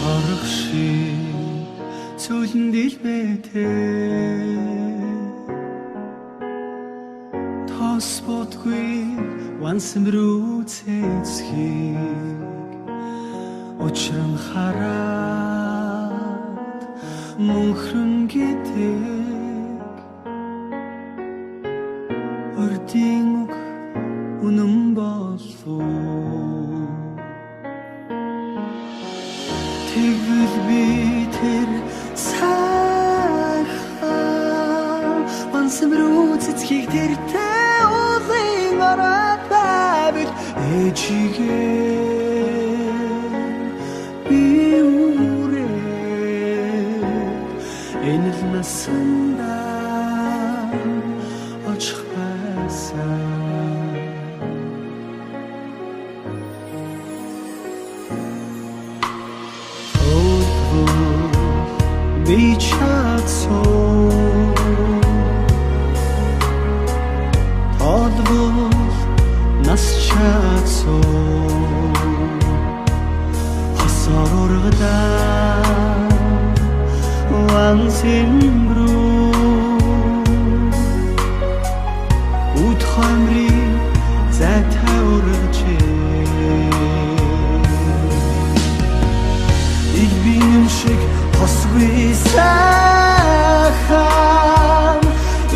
Торох шиг цүлэн дэлбэтээ тос бодгүй вансан рүү цэцгийг учран хараад мөнхрөн гэдэг өрдийн үг үнэн болов тэгвэл би тэр сайхан вансан рүү цэцгийг тэртээ уулын ороод байвал ээжигээ би үрээд энэ л насандаа очих байсан би чадсан толбол нас чадсан хосоор ургадаа вансын рүү үт хамри зайтай ургажээ илбин шиг хосгүй сайхан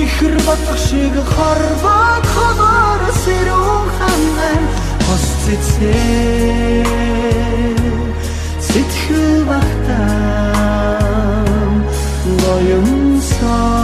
ихэр батх шиг хорвоод ховор сэрүүн хаман хос цэцээ сэтгэл багтаам гоёмсан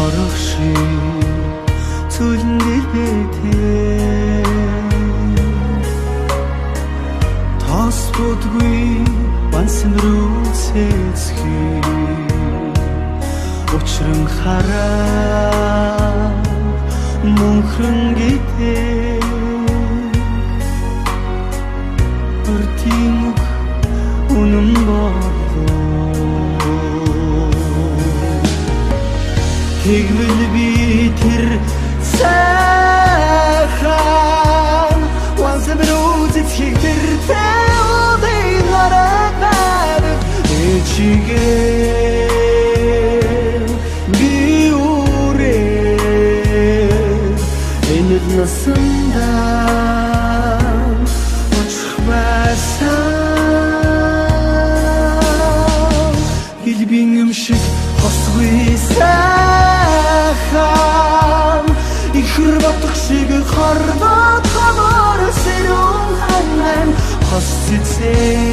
оролчээ цүлэн дэлбэтээ тос бодгүй вансан рүү цэцгийг учран хараад мөнхрөн гэдэг өртийн үг үнэн болов тэгвэл би тэр сайхан вансан рүү цэцгийг тэртээ уулын ороод байвал ээжигээ би үрээд энэ л насандаа очих байсан илбин шиг хосгүй сайхан ихэр батх шиг хорвоод ховор сэрүүн хаман хос цэцээ